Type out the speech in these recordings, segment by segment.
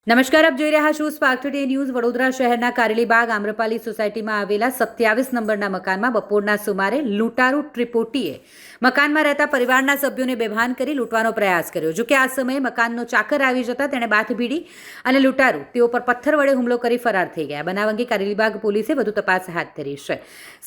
નમસ્કાર, આપ જોઈ રહ્યા છો સ્પાર્ક ટુડે ન્યૂઝ. વડોદરા શહેરના કારેલીબાગ આમ્રપાલી સોસાયટીમાં આવેલા 27 નંબરના મકાનમાં બપોરના સુમારે લૂંટારૂ ત્રિપોટીએ મકાનમાં રહેતા પરિવારના સભ્યોને બેભાન કરી લૂંટવાનો પ્રયાસ કર્યો. જોકે આ સમયે મકાનનો ચાકર આવી જતા તેણે બાથ ભીડી અને લૂંટારૂ તેઓ પર પથ્થર વડે હુમલો કરી ફરાર થઈ ગયા. બનાવ અંગે કારેલીબાગ પોલીસે વધુ તપાસ હાથ ધરી છે.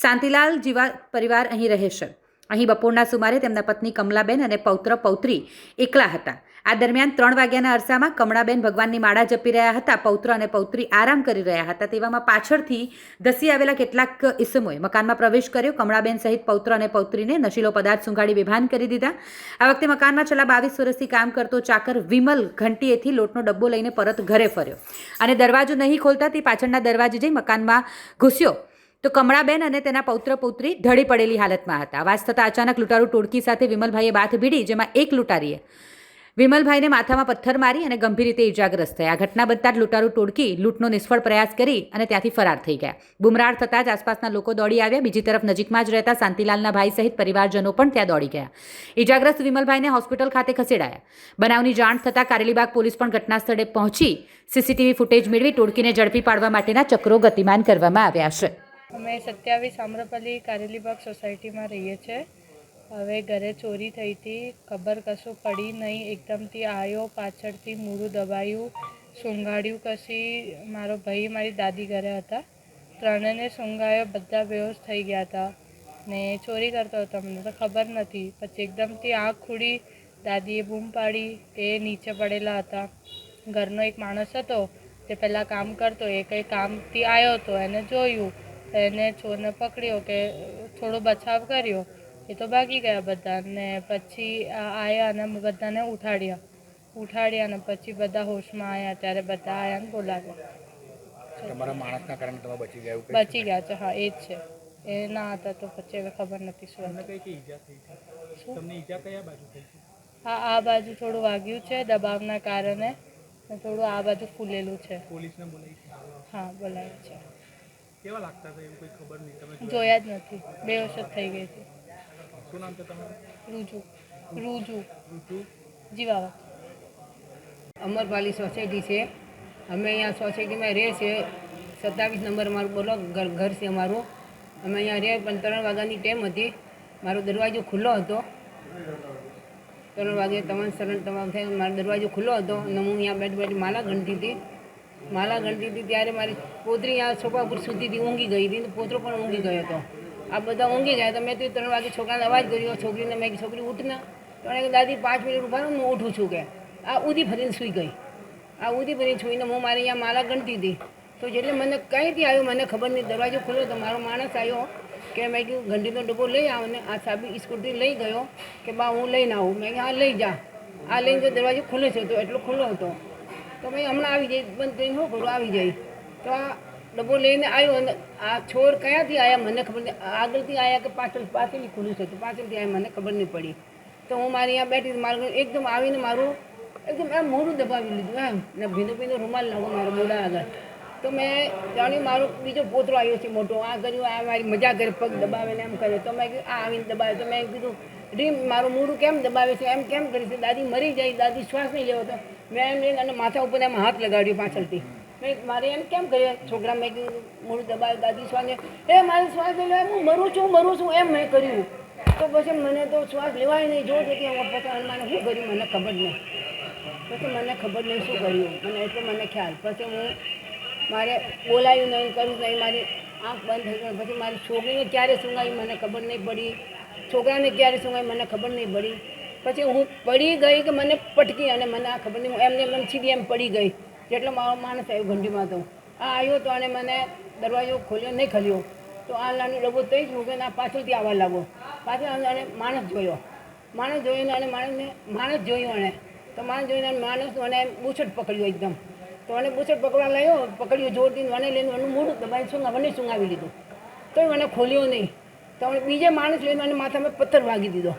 શાંતિલાલ જીવા પરિવાર અહીં રહે છે. અહીં બપોરના સુમારે તેમના પત્ની કમલાબેન અને પૌત્ર પૌત્રી એકલા હતા. આ દરમિયાન 3 વાગ્યાના અરસામાં કમળાબેન ભગવાનની માળા જપી રહ્યા હતા. પૌત્ર અને પૌત્રી આરામ કરી રહ્યા હતા. તેવામાં પાછળથી ધસી આવેલા કેટલાક ઇસમોએ મકાનમાં પ્રવેશ કર્યો. કમળાબેન સહિત પૌત્ર અને પૌત્રીને નશીલો પદાર્થ સૂંઘાડી બેભાન કરી દીધા. આ વખતે મકાનમાં છેલ્લા 22 વર્ષથી કામ કરતો ચાકર વિમલ ઘંટીએથી લોટનો ડબ્બો લઈને પરત ઘરે ફર્યો અને દરવાજો નહીં ખોલતા તે પાછળના દરવાજે જઈ મકાનમાં ઘૂસ્યો તો કમળાબેન અને તેના પૌત્ર પૌત્રી ઢળી પડેલી હાલતમાં હતા. આવાજ થતાં અચાનક લૂંટારૂ ટોળકી સાથે વિમલભાઈએ બાથ ભીડી, જેમાં એક લૂંટારીએ વિમલભાઈને માથામાં પથ્થર મારી અને ગંભીર રીતે ઇજાગ્રસ્ત થયા. ઘટના બનતા જ લૂંટારૂ ટોળકી લૂંટનો નિષ્ફળ પ્રયાસ કરી અને ત્યાંથી ફરાર થઈ ગયા. બુમરાણ થતાં જ આસપાસના લોકો દોડી આવ્યા. બીજી તરફ નજીકમાં જ રહેતા શાંતિલાલના ભાઈ સહિત પરિવારજનો પણ ત્યાં દોડી ગયા. ઇજાગ્રસ્ત વિમલભાઈને હોસ્પિટલ ખાતે ખસેડાયા. બનાવની જાણ થતાં કારેલીબાગ પોલીસ પણ ઘટના સ્થળે પહોંચી સીસીટીવી ફૂટેજ મેળવી ટોળકીને ઝડપી પાડવા માટેના ચક્રો ગતિમાન કરવામાં આવ્યા છે. અમે 27 આમ્રપાલી કારેલીબાગ સોસાયટીમાં રહીએ છીએ. હવે ઘરે ચોરી થઈ હતી, ખબર કશું પડી નહીં. એકદમથી આવ્યો, પાછળથી મૂળું દબાયું, સૂંઘાડ્યું કશી. મારો ભાઈ મારી દાદી ઘરે હતા, ત્રણેને સૂંઘાયો, બધા બેહોશ થઈ ગયા હતા ને ચોરી કરતો હતો. મને તો ખબર નથી. પછી એકદમથી આંખ ખુલી, દાદીએ બૂમ પાડી કે નીચે પડેલા હતા. ઘરનો એક માણસ હતો તે પહેલાં કામ કરતો, એ કંઈ કામથી આવ્યો હતો, એને જોયું, એને ચોરને પકડ્યો કે થોડો બચાવ કર્યો. એ તો ભાગી ગયા બધા ને પછી આવ્યા અને બધાને ઉઠાડ્યા ને પછી બધા હોશમાં આવ્યા. ત્યારે બધા આવ્યા ને બોલાવ્યા. તમારા માણસના કારણે તમે બચી ગયા છે. હા, એ જ છે. એ ના હતા તો પછી હવે ખબર નથી શું. હા, આ બાજુ થોડું વાગ્યું છે દબાવના કારણે, થોડું આ બાજુ ફૂલેલું છે. હા, બોલાવ્યું છે. કેવા લાગતા હતા એવું કોઈ ખબર નહીં? તમે જોયા જ નથી, બેહોશ જ થઈ ગઈ હતી. શું નામ છે તમારું? રૂજુ જીવાવા. અમરપાલી સોસાયટી છે. અમે અહીંયા સોસાયટીમાં રહે છે. 27 નંબર અમારું બોલો ઘર છે અમારું. અમે અહીંયા રહે પણ 3 વાગ્યાની ટાઈમ હતી. મારો દરવાજો ખુલ્લો હતો. 3 વાગે તમામ થાય મારો દરવાજો ખુલ્લો હતો અને હું અહીંયા બેઠ માલા ગણતી હતી. ત્યારે મારી પોતરી અહીંયા સોફા ઉપર સૂતી હતી, ઊંઘી ગઈ હતી. પોતરો પણ ઊંઘી ગયો હતો. આ બધા ઊંઘી ગયા. તો મેં તો 3 વાગે છોકરાને અવાજ કર્યો. છોકરીને મેં છોકરી ઉઠને તો એને દાદી 5 મિનિટ ઉભા રહો, હું ઉઠું છું કે આ ઊંધી ફરીને સૂઈ ગઈ. આ ઊંધી ફરીને સૂઈને હું મારી અહીંયા માલા ગણતી હતી. તો જેટલે મને કંઈથી આવ્યું મને ખબર નહીં. દરવાજો ખુલ્યો તો મારો માણસ આવ્યો કે મેં કીધું ઘંટીનો ડબ્બો લઈ આવો ને આ સાબી સ્કૂટી લઈ ગયો કે બા હું લઈને આવું. મેં કીધું હા લઈ જા. આ લઈને તો દરવાજો ખુલ્લો છે તો એટલો ખુલ્લો હતો. તો મેં હમણાં આવી જાય બંધ કરીને શું કરું, આવી જાય. તો આ ડબ્બો લઈને આવ્યો અને આ છોર ક્યાંથી આવ્યા મને ખબર નહીં. આગળથી આવ્યા કે પાછળથી ખુલ્લું છે તો પાછળથી આવ્યા મને ખબર નહીં પડી. તો હું મારી અહીંયા બેઠી મારું એકદમ આવીને મારું એકદમ એમ મોઢું દબાવી લીધું એમ ને ભીનો રૂમાલ લાગો મારો મોઢા આગળ. તો મેં જાણ્યું મારો બીજો પોતરો આવ્યો છે મોટો. આ કર્યું, આ મારી મજા કરે, પગ દબાવે ને એમ કરે. તો મેં કીધું આ આવીને દબાવે. તો મેં કીધું રીમ મારું મોઢું કેમ દબાવે છે, એમ કેમ કરી છે? દાદી મરી જાય, દાદી શ્વાસ નહીં લેવો. તો મેં એમ લઈને અને માથા ઉપર એમ હાથ લગાડ્યો પાછળથી. મેં મારે એમ કેમ કર્યો છોકરા? મેં કીધું મોઢું દબાવે, દાદી શ્વાસ એ મારે શ્વાસ નહીં લેવાય, હું મરું છું એમ મેં કર્યું. તો પછી મને તો શ્વાસ લેવાય નહીં. જો પછી પછી મને શું કર્યું મને ખબર નહીં. શું કર્યું મને એટલો મને ખ્યાલ. પછી હું મારે બોલાયું નહીં, કર્યું નહીં. મારી આંખ બંધ થઈ ગઈ. પછી મારી છોકરીને ક્યારે સૂંઘાવી મને ખબર નહીં પડી. છોકરાને ક્યારે સૂંઘાવી મને ખબર નહીં પડી. પછી હું પડી ગઈ કે મને પટકી અને મને આ ખબર નહીં. હું એમને સીધી એમ પડી ગઈ. જેટલો મારો માણસ આવ્યો ઘંટીમાં તો આ આવ્યો તો અને મને દરવાજો ખોલ્યો નહીં ખોલ્યો. તો આ નાનું ડબ્બો થઈ જ મૂકે આ પાછળથી આવવા લાગો. પાછળ અને માણસ જોયો અને માણસ જોયો અને તો માણસ જોઈને માણસ મને બૂછટ પકડ્યો એકદમ. તો મને બૂછટ પકડ્યો જોરથી. મને લઈને એનું મોઢું દબાઈને મને સૂંઘાવી લીધું. તો મને ખોલ્યો નહીં. તો બીજે માણસ લઈને મને માથામાં પથ્થર વાગી દીધો.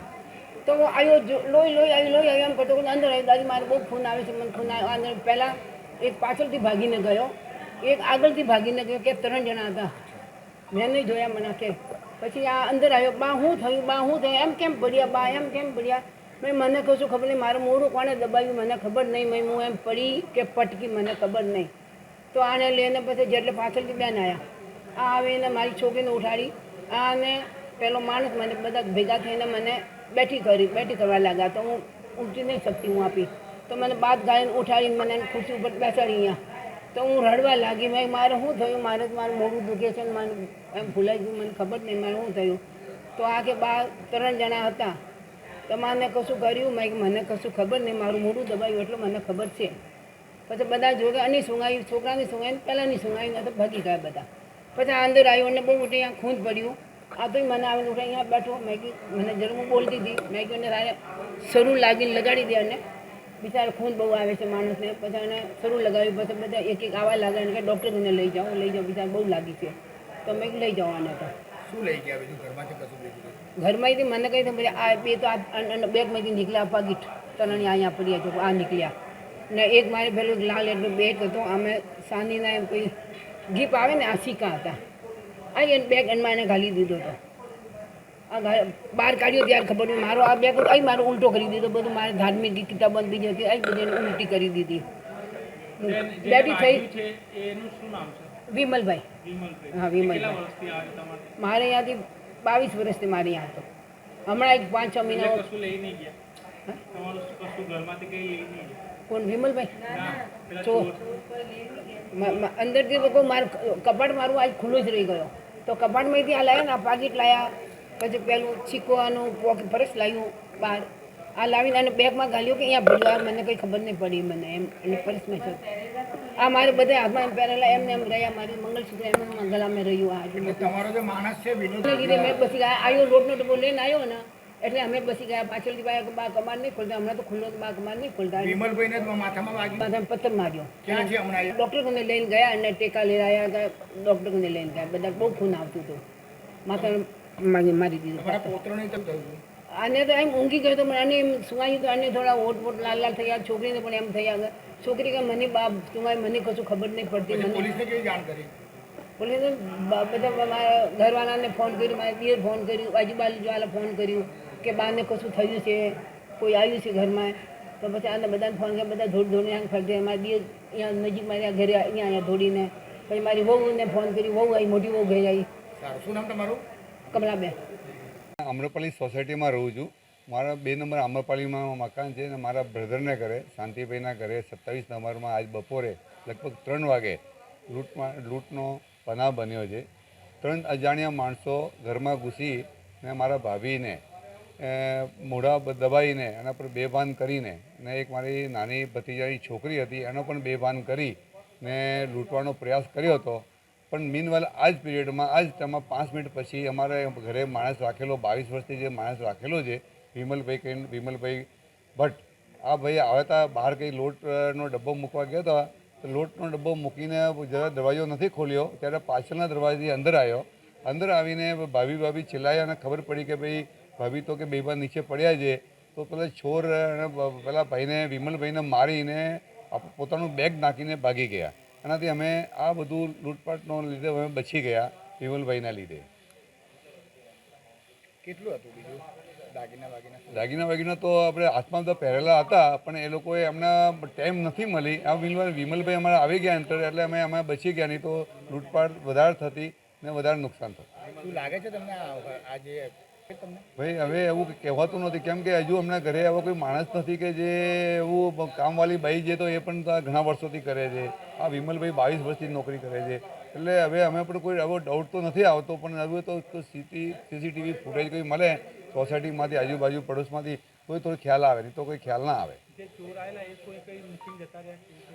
તો આવ્યો લોહી આવ્યો એમ કરતો અંદર આવ્યો. દાદી મારે બહુ ખૂન આવે છે, મને ખૂન આવ્યો. અંદર પહેલાં એક પાછળથી ભાગીને ગયો, એક આગળથી ભાગીને ગયો કે 3 જણા હતા. મેં નહીં જોયા મને કે. પછી આ અંદર આવ્યો. બા શું થયું એમ કેમ પડ્યા? મને કશું ખબર નહીં, મારું મોઢું કોણે દબાવ્યું મને ખબર નહીં, હું એમ પડી કે પટકી મને ખબર નહીં. તો આને લઈને પછી જેટલે પાછળથી બેન આવ્યા, આ આવીને મારી છોકરીને ઉઠાડી, આને પેલો માણસ મને બધા ભેગા થઈને મને બેઠી કરવા લાગ્યા. તો હું ઊંચી નહીં શકતી, હું આપી તો મને બાદ ગાળીને ઉઠાડીને મને ખુરશી ઉપર બેસાડી અહીંયા. તો હું રડવા લાગી, મેં મારે શું થયું, મારું મોઢું દુખે છે ને મારું એમ ભૂલાઈ ગયું, મને ખબર નહીં મારે શું થયું. તો આ કે 3 જણા હતા, તો મને કશું કર્યું, મેં મને કશું ખબર નહીં, મારું મોઢું દબાવ્યું એટલે મને ખબર છે. પછી બધા જોડે અને સૂંઘાયું, છોકરાની સૂંઘાઈને પહેલાંની સૂંઘાઈને તો ભાગી ગયા બધા. પછી આ અંદર આવ્યું અને બહુ મોટી અહીંયા ખૂંદ પડ્યું. આ તો મને આવીને ઉઠે અહીંયા બેઠો, મેં કીધું મને જરૂર હું બોલતી હતી, મેં કીધું એને તારે શરૂ લાગીને લગાડી દે, અને બિચારા ખૂન બહુ આવે છે માણસને. પછી એને શરૂ લગાવ્યું, પછી બધા એક આવવા લાગ્યા કે ડૉક્ટરને લઈ જાઓ બિચારા બહુ લાગી છે. તો મેં લઈ જાઓ આને. તો શું લઈ ગયા બીજું ઘરમાંથી કશું લઈ ગયું? ઘરમાંથી મને કહી દે પછી આ બે તો આ બેગમાંથી નીકળ્યા, પાકીટ તરણી અહીંયા પડ્યા છે, આ નીકળ્યા ને એક મારે પેલું લાલ એટલું બેગ હતો, અમે સાંધીના એમ કોઈ ગીપ આવે ને આ સિક્કા હતા, આ એને બેગ એનમાં એને ઘાલી દીધો હતો. આ બહાર કાઢ્યો ત્યારે ખબર નહીં, મારો આ બેગ અહીં મારો ઉલટો કરી દીધો, બધું મારે ધાર્મિક કિતાબ બીજી હતી અહીં બધી ઉલટી કરી દીધી. બેટી થઈ વિમલભાઈ. હા વિમલભાઈ મારે અહીંયાથી 22 વર્ષથી મારે અહીંયા હતો. હમણાં એક 5-6 મહિના કોણ વિમલભાઈ ચો અંદરથી લોકો મારું કપાટ મારું આજ ખુલ્લું જ રહી ગયો. તો કપાટમાંથી આ લાવ્યા ને આ પાકીટ લાવ્યા, પછી પેલું છીકવાનું પર્સ લાવ્યું બહાર, આ લાવીને અને બેગમાં ઘાલ્યું કે અહીંયા ભર્યું. મને કંઈ ખબર નહીં પડી મને એમ, અને પર્સમાં છે આ મારે બધા હાથમાં એમ પહેરેલા એમને એમ રહ્યા, મારી મંગળસૂત્ર એમ ગળામાં રહ્યું. આ તમારો જે માણસ છે વિનોદ લીધે મેં પછી આવ્યો, લોટનો ડબ્બો લઈને આવ્યો ને એટલે અમે પછી ગયા પાછળથી બા કમાડ નહીં ખોલતા, હમણાં તો ખુલ્લો બા કમાડ નહીં ખોલતા. વિમલભાઈને માથામાં વાગ્યું, માથામાં પથ્થર માર્યો. ક્યાં છે હમણાં? ડૉક્ટર કોને લઈને ગયા અને ટેકા લઈ આવ્યા હતા, ડૉક્ટર કોને લઈને ગયા, બધા બહુ ખૂન આવતું હતું, માથા મારી દીધું. તમારા પોત્રોને કેમ થયું? આને તો એમ ઊંઘી ગયો તો આને એમ સુવાયું તો આને થોડા ઓટ લાલ થયા, છોકરીને પણ એમ થયા. છોકરી કે મને બાપ સુવાય, મને કશું ખબર નહીં પડતી. મને પોલીસને કેવી જાણ કરી? પોલીસે બધા મારા ઘરવાળાને ફોન કર્યું, મારા દિયર ફોન કર્યું, આજુબાજુવાળા ફોન કર્યું કે બાને કશું થયું છે, કોઈ આવ્યું છે ઘરમાં. તો પછી આને બધાને ફોન કર્યા, બધા ધોડીને આમ ફરતે મારા દિયર અહીંયા નજીક મારા ઘરે અહીંયા ધોડીને. પછી મારી વહુને ફોન કર્યું, વહુ આવી, મોટી વહુ ગઈ આવી. સારું, શું નામ તમારું? કમલાબેન. આમ્રપાલી સોસાયટીમાં રહું છું. મારા 2 નંબર આમ્રપાલીમાં મકાન છે, અને મારા બ્રધરના ઘરે શાંતિભાઈના ઘરે 27 નંબરમાં આજ બપોરે લગભગ 3 વાગે લૂંટનો બનાવ બન્યો છે. 3 અજાણ્યા માણસો ઘરમાં ઘૂસી ને મારા ભાભીને મોઢા દબાઈને એના પર બેભાન કરીને, ને એક મારી નાની ભતીજાની છોકરી હતી એનો પણ બેભાન કરી ને લૂંટવાનો પ્રયાસ કર્યો હતો. પણ મીનવાલ આ જ પીરિયડમાં આ જ ટાઈમમાં 5 મિનિટ પછી અમારે ઘરે માણસ રાખેલો, 22 વર્ષથી જે માણસ રાખેલો છે વિમલભાઈ ભટ્ટ, આ ભાઈ આવ્યા હતા બહાર કંઈ લોટનો ડબ્બો મૂકવા ગયા હતા. તો લોટનો ડબ્બો મૂકીને જરા દરવાજો નથી ખોલ્યો ત્યારે પાછળના દરવાજાથી અંદર આવ્યો. અંદર આવીને ભાભી ચિલ્લાયા અને ખબર પડી કે ભાઈ ભાભી તો કે બેભાન નીચે પડ્યા છે. તો પેલા છોર પેલા ભાઈને વિમલભાઈને મારીને પોતાનું બેગ નાખીને ભાગી ગયા. એનાથી અમે આ બધું લૂંટપાટનો લીધે અમે બચી ગયા વિમલભાઈના લીધે. કેટલું હતું બીજું દાગીના વાગીના તો આપણે હાથમાં તો પહેરેલા હતા, પણ એ લોકોએ એમના ટાઈમ નથી મળી. આ વિમલભાઈ અમારા આવી ગયા અંતર એટલે અમે બચી ગયા, નહીં તો લૂંટપાટ વધારે થતી ને વધારે નુકસાન થતું. શું લાગે છે તમને આ જે તમને? ભાઈ હવે એવું કહેવાતું નથી, કેમ કે હજુ અમને ઘરે એવો કોઈ માણસ નથી કે જે એવું કામવાળી બાઈ છે, તો એ પણ ઘણા વર્ષોથી કરે છે. આ વિમલભાઈ 22 વર્ષથી નોકરી કરે છે. એટલે હવે અમે પણ કોઈ એવો ડાઉટ તો નથી આવતો, પણ હવે તો સીસીટીવી ફૂટેજ કોઈ મળે સોસાયટીમાંથી, આજુબાજુ પડોશમાંથી, તો થોડો ખ્યાલ આવે, નહીં તો કોઈ ખ્યાલ ના આવે.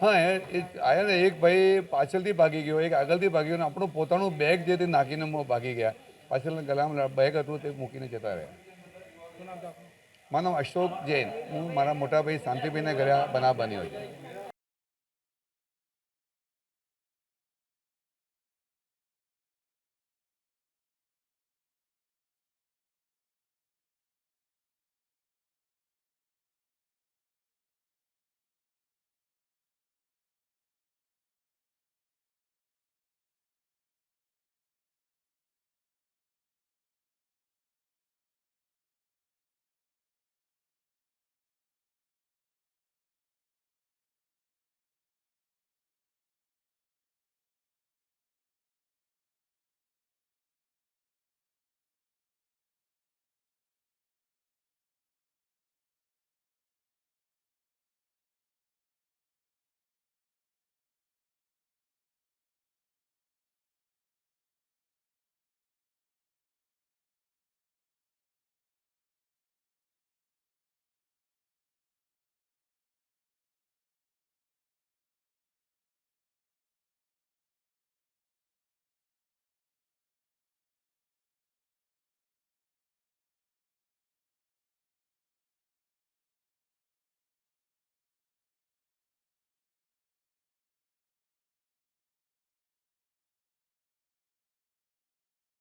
હા, એ આવ્યા ને એક ભાઈ પાછળથી ભાગી ગયો, એક આગળથી ભાગી ગયો, અને આપણું પોતાનું બેગ જે તે નાખીને ભાગી ગયા. પાછળના ગળામાં બેગ હતું તે મૂકીને જતા રહ્યા. મારું નામ અશોક જૈન. હું મારા મોટા ભાઈ શાંતિભાઈને ઘરે બનાવ બન્યો છે.